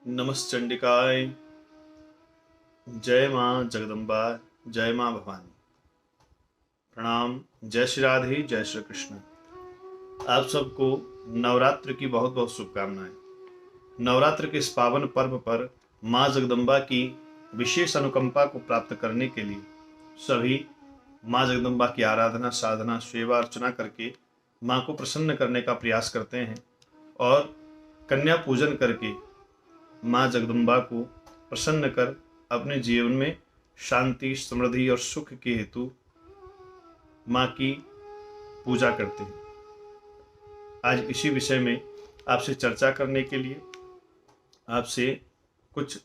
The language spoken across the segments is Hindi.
नमश्चंडिकाय। जय माँ जगदम्बा, जय माँ भवानी। प्रणाम। जय श्री राधे, जय श्री कृष्ण। आप सबको नवरात्र की बहुत बहुत शुभकामनाएं। नवरात्र के इस पावन पर्व पर माँ जगदम्बा की विशेष अनुकंपा को प्राप्त करने के लिए सभी माँ जगदम्बा की आराधना, साधना, सेवा, अर्चना करके माँ को प्रसन्न करने का प्रयास करते हैं और कन्या पूजन करके माँ जगदम्बा को प्रसन्न कर अपने जीवन में शांति, समृद्धि और सुख के हेतु माँ की पूजा करते हैं। आज इसी विषय में आपसे चर्चा करने के लिए आपसे कुछ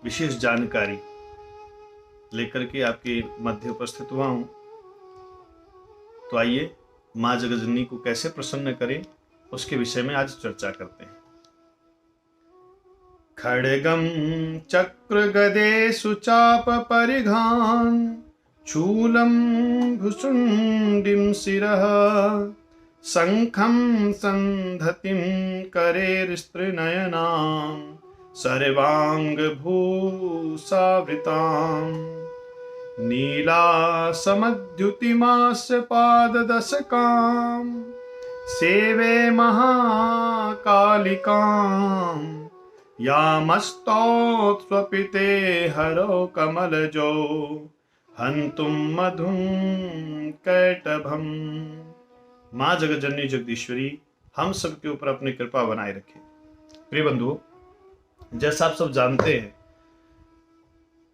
विशेष जानकारी लेकर के आपके मध्य उपस्थित हुआ हूँ। तो आइए माँ जगजननी को कैसे प्रसन्न करें उसके विषय में आज चर्चा करते हैं। खड्गं चक्रगदेषु चाप परिघान् शूलं भुशुण्डिं शिरः शङ्खं सन्धतिं करेर्स्त्रिनयनां सर्वाङ्गभूषावृतां नीलासमद्युतिमास्य पाददशकां सेवे महाकालिकाम् यामस्तौत्स्वपिते हरो कमलजो हन्तुं मधुं कैटभम्। माँ जगज्जननी जगदीश्वरी हम सब के ऊपर अपनी कृपा बनाए रखे। प्रिय बंधुओं, जैसा आप सब जानते हैं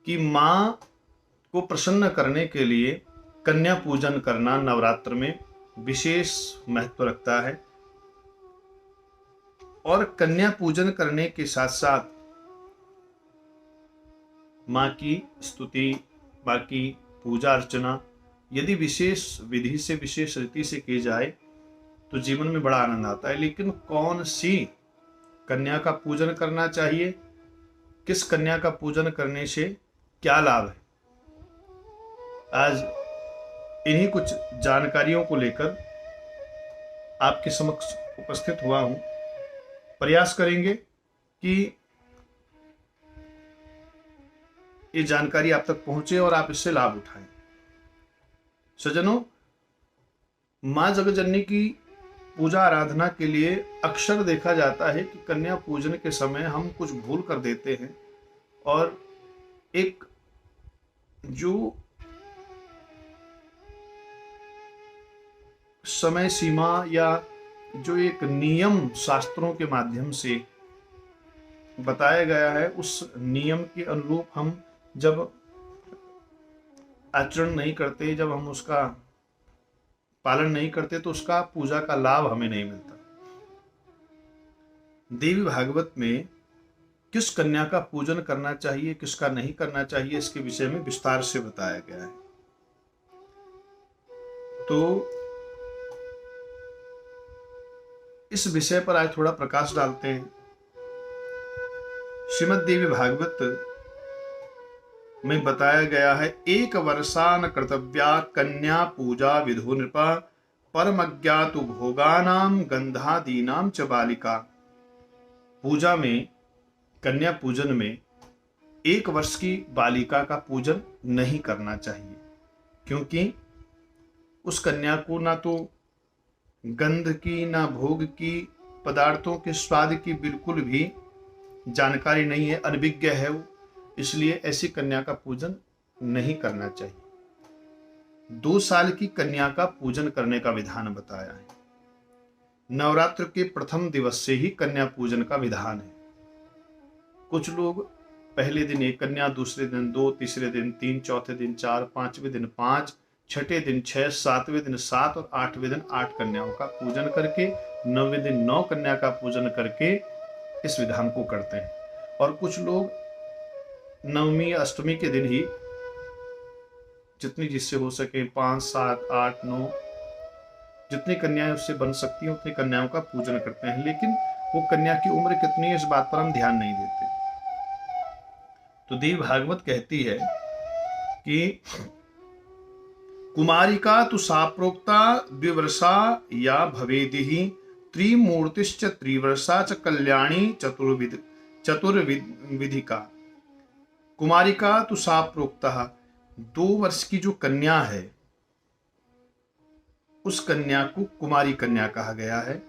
कि माँ को प्रसन्न करने के लिए कन्या पूजन करना नवरात्र में विशेष महत्व रखता है और कन्या पूजन करने के साथ साथ माँ की स्तुति, माँ की पूजा अर्चना यदि विशेष विधि से, विशेष रीति से की जाए तो जीवन में बड़ा आनंद आता है। लेकिन कौन सी कन्या का पूजन करना चाहिए, किस कन्या का पूजन करने से क्या लाभ है, आज इन्हीं कुछ जानकारियों को लेकर आपके समक्ष उपस्थित हुआ हूं। प्रयास करेंगे कि ये जानकारी आप तक पहुंचे और आप इससे लाभ उठाएं। सज्जनों, माँ जगज्जननी की पूजा आराधना के लिए अक्सर देखा जाता है कि कन्या पूजन के समय हम कुछ भूल कर देते हैं और एक जो समय सीमा या जो एक नियम शास्त्रों के माध्यम से बताया गया है, उस नियम के अनुरूप हम जब आचरण नहीं करते, जब हम उसका पालन नहीं करते तो उसका पूजा का लाभ हमें नहीं मिलता। देवी भागवत में किस कन्या का पूजन करना चाहिए, किसका नहीं करना चाहिए, इसके विषय में विस्तार से बताया गया है। तो इस विषय पर आज थोड़ा प्रकाश डालते हैं। श्रीमद् देवी भागवत में बताया गया है, एक वर्षान कर्तव्या कन्या पूजा विधो नृपा परमज्ञातु भोगानाम गंधादीनाम च बालिका। पूजा में, कन्या पूजन में 1 वर्ष की बालिका का पूजन नहीं करना चाहिए, क्योंकि उस कन्या को ना तो गंध की, ना भोग की, पदार्थों के स्वाद की बिल्कुल भी जानकारी नहीं है, अनभिज्ञ है वो, इसलिए ऐसी कन्या का पूजन नहीं करना चाहिए। 2 साल की कन्या का पूजन करने का विधान बताया है। नवरात्र के प्रथम दिवस से ही कन्या पूजन का विधान है। कुछ लोग पहले दिन 1 कन्या, दूसरे दिन 2, तीसरे दिन 3, चौथे दिन 4, 5वें दिन 5, छठे दिन 6, 7वें दिन 7 और 8वें दिन 8 कन्याओं का पूजन करके 9वें दिन 9 कन्या का पूजन करके इस विधान को करते हैं। और कुछ लोग नवमी, अष्टमी के दिन ही जितनी जिससे हो सके 5, 7, 8, 9 जितनी कन्याएं उससे बन सकती हैं उतनी कन्याओं का पूजन करते हैं। लेकिन वो कन्या की उम्र कितनी है इस बात पर हम ध्यान नहीं देते। तो देवी भागवत कहती है कि कुमारिका तु साप्रोक्ता द्विवर्षा या भवेदिहि त्रिमूर्तिश्च त्रिवर्षा च कल्याणी चतुर्विध चतुर्विधि का। कुमारिका तो सा प्रोक्तः, 2 वर्ष की जो कन्या है उस कन्या को कुमारी कन्या कहा गया है,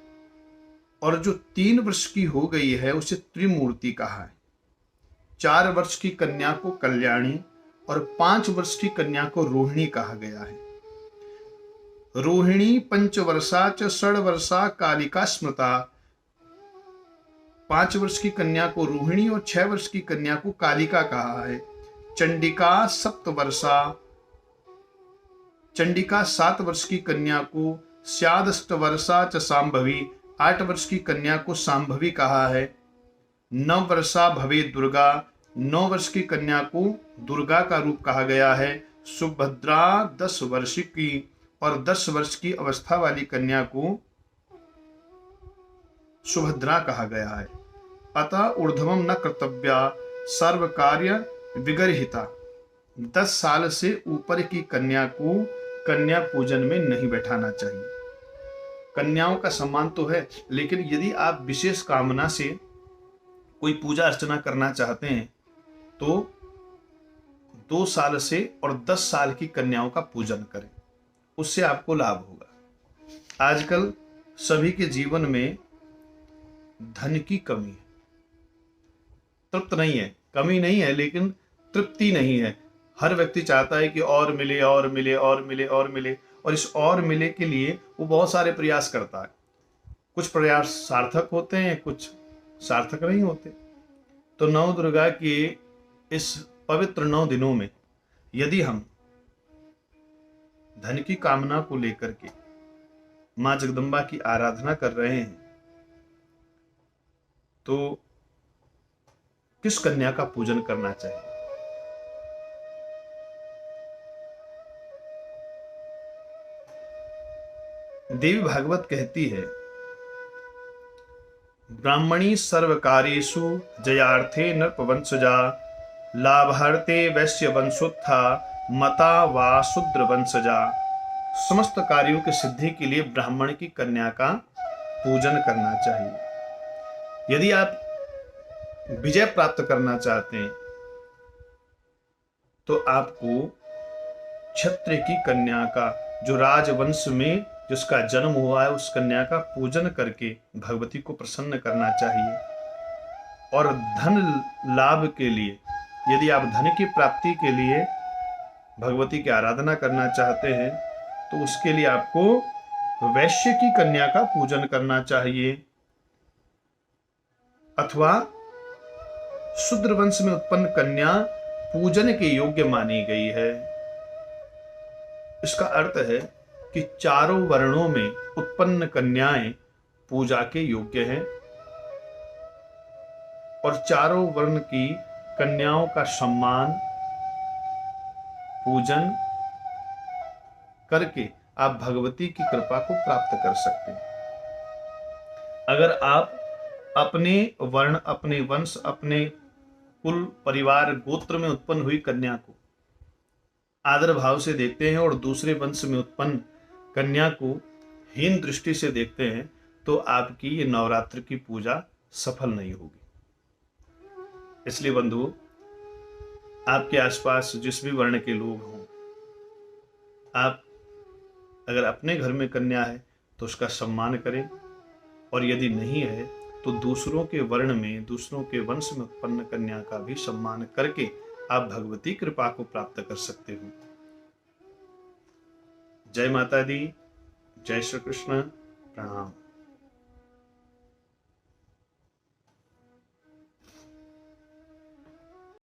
और जो 3 वर्ष की हो गई है उसे त्रिमूर्ति कहा है। 4 वर्ष की कन्या को कल्याणी और 5 वर्ष की कन्या को रोहिणी कहा गया है। रोहिणी 5 वर्षा च 6 वर्षा कालिका स्मृता। 5 वर्ष की कन्या को रोहिणी और 6 वर्ष की कन्या को कालिका कहा है। चंडिका 7 वर्षा, चंडिका 7 वर्ष की कन्या को स्यादष्ट वर्षा च सांभवी। 8 वर्ष की कन्या को सांभवी कहा है। 9 वर्षा भवे दुर्गा। 9 वर्ष की कन्या को दुर्गा का रूप कहा गया है। सुभद्रा 10 वर्ष की और 10 वर्ष की अवस्था वाली कन्या को सुभद्रा कहा गया है। अतः ऊर्ध्वम न कर्तव्या सर्व कार्य विगर्हिता। 10 साल से ऊपर की कन्या को कन्या पूजन में नहीं बैठाना चाहिए। कन्याओं का सम्मान तो है, लेकिन यदि आप विशेष कामना से कोई पूजा अर्चना करना चाहते हैं तो 2 साल से और 10 साल की कन्याओं का पूजन करें, उससे आपको लाभ होगा। आजकल सभी के जीवन में धन की कमी है, तृप्त नहीं है, कमी नहीं है लेकिन तृप्ति नहीं है। हर व्यक्ति चाहता है कि और मिले और मिले और मिले और मिले, और इस और मिले के लिए वो बहुत सारे प्रयास करता है। कुछ प्रयास सार्थक होते हैं, कुछ सार्थक नहीं होते। तो नव दुर्गा के इस पवित्र 9 दिनों में यदि हम धन की कामना को लेकर के मां जगदम्बा की आराधना कर रहे हैं तो किस कन्या का पूजन करना चाहिए? देवी भागवत कहती है, ब्राह्मणी सर्वकार्येषु जयार्थे नृपवंशजा, लाभार्थे वैश्य वंशोत्था, मता वा शूद्र वंशजा। समस्त कार्यों की सिद्धि के लिए ब्राह्मण की कन्या का पूजन करना चाहिए। यदि आप विजय प्राप्त करना चाहते हैं तो आपको क्षत्रिय की कन्या का, जो राजवंश में जिसका जन्म हुआ है, उस कन्या का पूजन करके भगवती को प्रसन्न करना चाहिए। और धन लाभ के लिए, यदि आप धन की प्राप्ति के लिए भगवती की आराधना करना चाहते हैं तो उसके लिए आपको वैश्य की कन्या का पूजन करना चाहिए, अथवा शूद्र वंश में उत्पन्न कन्या पूजन के योग्य मानी गई है। इसका अर्थ है कि चारों वर्णों में उत्पन्न कन्याएं पूजा के योग्य हैं, और चारों वर्ण की कन्याओं का सम्मान पूजन करके आप भगवती की कृपा को प्राप्त कर सकते हैं। अगर आप अपने वर्ण, अपने वंश, अपने कुल, परिवार, गोत्र में उत्पन्न हुई कन्या को आदर भाव से देखते हैं और दूसरे वंश में उत्पन्न कन्या को हीन दृष्टि से देखते हैं तो आपकी ये नवरात्र की पूजा सफल नहीं होगी। इसलिए बंधुओं, आपके आसपास जिस भी वर्ण के लोग हों, आप अगर अपने घर में कन्या है तो उसका सम्मान करें, और यदि नहीं है तो दूसरों के वर्ण में, दूसरों के वंश में उत्पन्न कन्या का भी सम्मान करके आप भगवती कृपा को प्राप्त कर सकते हो। जय माता दी, जय श्री कृष्ण, प्रणाम।